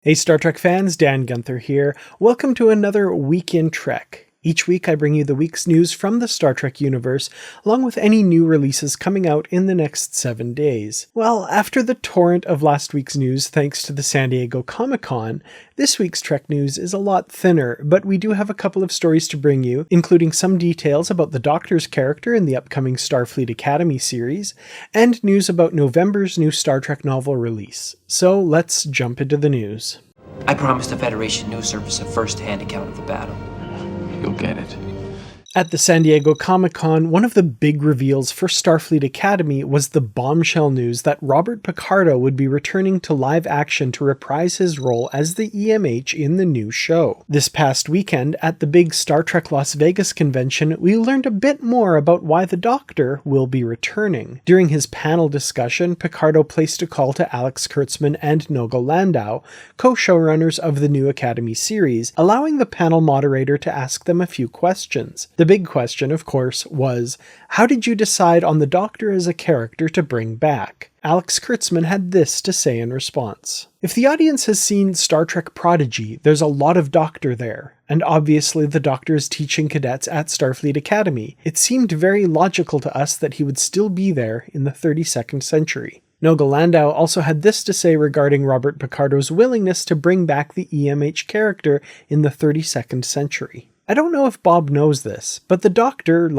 Hey Star Trek fans, Dan Gunther here. Welcome to another Week in Trek. Each week I bring you the week's news from the Star Trek universe, along with any new releases coming out in the next 7 days. Well, after the torrent of last week's news thanks to the San Diego Comic-Con, this week's Trek news is a lot thinner, but we do have a couple of stories to bring you, including some details about the Doctor's character in the upcoming Starfleet Academy series, and news about November's new Star Trek novel release. So let's jump into the news. I promised the Federation News Service a first-hand account of the battle. You'll get it. At the San Diego Comic-Con, one of the big reveals for Starfleet Academy was the bombshell news that Robert Picardo would be returning to live action to reprise his role as the EMH in the new show. This past weekend, at the big Star Trek Las Vegas convention, we learned a bit more about why the Doctor will be returning. During his panel discussion, Picardo placed a call to Alex Kurtzman and Noga Landau, co-showrunners of the new Academy series, allowing the panel moderator to ask them a few questions. The big question, of course, was, how did you decide on the Doctor as a character to bring back? Alex Kurtzman had this to say in response. If the audience has seen Star Trek Prodigy, there's a lot of Doctor there, and obviously the Doctor is teaching cadets at Starfleet Academy. It seemed very logical to us that he would still be there in the 32nd century. Noga Landau also had this to say regarding Robert Picardo's willingness to bring back the EMH character in the 32nd century. I don't know if Bob knows this, but the Doctor,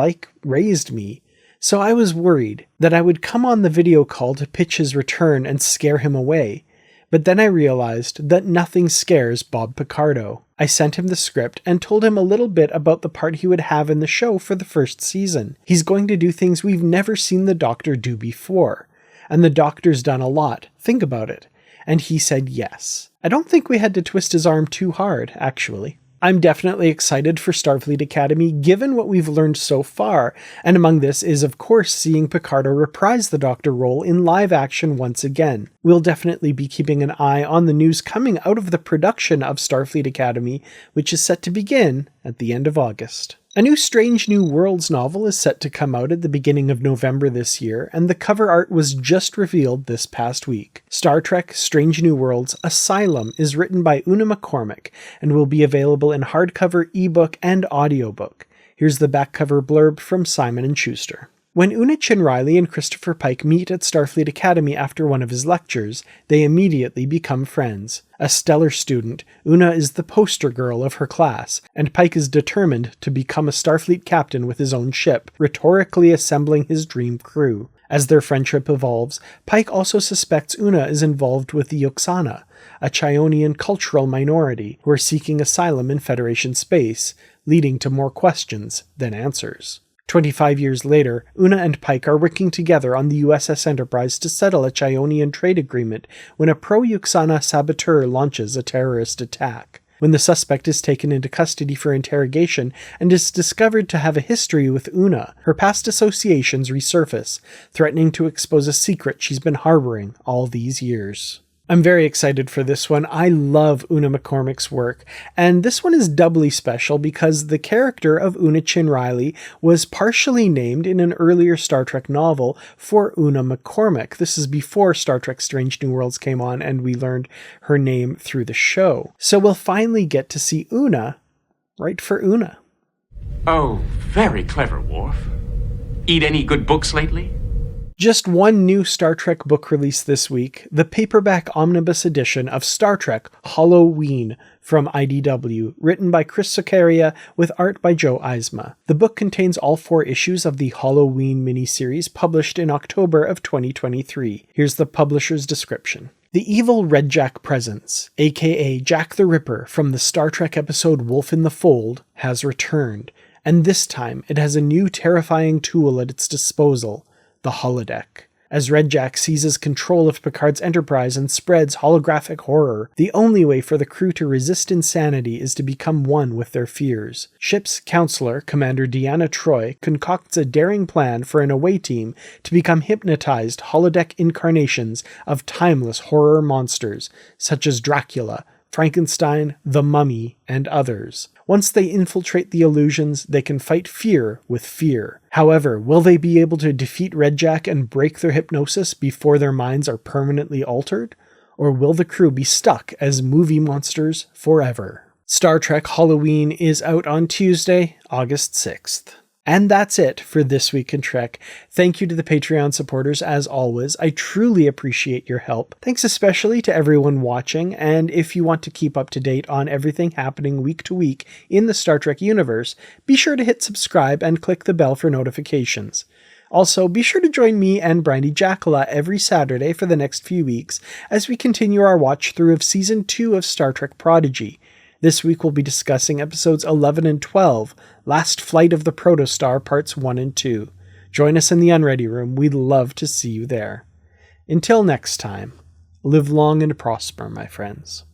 raised me, so I was worried that I would come on the video call to pitch his return and scare him away, but then I realized that nothing scares Bob Picardo. I sent him the script and told him a little bit about the part he would have in the show for the first season. He's going to do things we've never seen the Doctor do before, and the Doctor's done a lot, think about it, and he said yes. I don't think we had to twist his arm too hard, actually. I'm definitely excited for Starfleet Academy given what we've learned so far, and among this is of course seeing Picardo reprise the Doctor role in live action once again. We'll definitely be keeping an eye on the news coming out of the production of Starfleet Academy, which is set to begin at the end of August. A new Strange New Worlds novel is set to come out at the beginning of November this year, and the cover art was just revealed this past week. Star Trek Strange New Worlds Asylum is written by Una McCormack and will be available in hardcover, ebook, and audiobook. Here's the back cover blurb from Simon & Schuster. When Una Chin Riley and Christopher Pike meet at Starfleet Academy after one of his lectures, they immediately become friends. A stellar student, Una is the poster girl of her class, and Pike is determined to become a Starfleet captain with his own ship, rhetorically assembling his dream crew. As their friendship evolves, Pike also suspects Una is involved with the Yoxana, a Chionian cultural minority who are seeking asylum in Federation space, leading to more questions than answers. 25 years later, Una and Pike are working together on the USS Enterprise to settle a Chionian trade agreement when a pro-Yoxana saboteur launches a terrorist attack. When the suspect is taken into custody for interrogation and is discovered to have a history with Una, her past associations resurface, threatening to expose a secret she's been harboring all these years. I'm very excited for this one. I love Una McCormack's work, and this one is doubly special because the character of Una Chin Riley was partially named in an earlier Star Trek novel for Una McCormack. This is before Star Trek Strange New Worlds came on and we learned her name through the show. So we'll finally get to see Una write for Una. Oh, very clever, Worf. Eat any good books lately? Just one new Star Trek book released this week, the Paperback Omnibus edition of Star Trek Holo-ween from IDW, written by Chris Socaria with art by Joe Eisma. The book contains all 4 issues of the Holo-ween miniseries published in October of 2023. Here's the publisher's description. The evil Red Jack presence, aka Jack the Ripper from the Star Trek episode Wolf in the Fold, has returned, and this time it has a new terrifying tool at its disposal: the holodeck. As Red Jack seizes control of Picard's Enterprise and spreads holographic horror, the only way for the crew to resist insanity is to become one with their fears. Ship's counselor, Commander Deanna Troi, concocts a daring plan for an away team to become hypnotized holodeck incarnations of timeless horror monsters, such as Dracula, Frankenstein, the Mummy, and others. Once they infiltrate the illusions, they can fight fear with fear. However, will they be able to defeat Red Jack and break their hypnosis before their minds are permanently altered? Or will the crew be stuck as movie monsters forever? Star Trek Holo-ween is out on Tuesday, August 6th. And that's it for This Week in Trek. Thank you to the Patreon supporters as always. I truly appreciate your help. Thanks especially to everyone watching, and if you want to keep up to date on everything happening week to week in the Star Trek universe, be sure to hit subscribe and click the bell for notifications. Also, be sure to join me and Brandy Jackala every Saturday for the next few weeks as we continue our watch through of Season 2 of Star Trek Prodigy. This week we'll be discussing episodes 11 and 12, Last Flight of the Protostar Parts 1 and 2. Join us in the Unready Room. We'd love to see you there. Until next time, live long and prosper, my friends.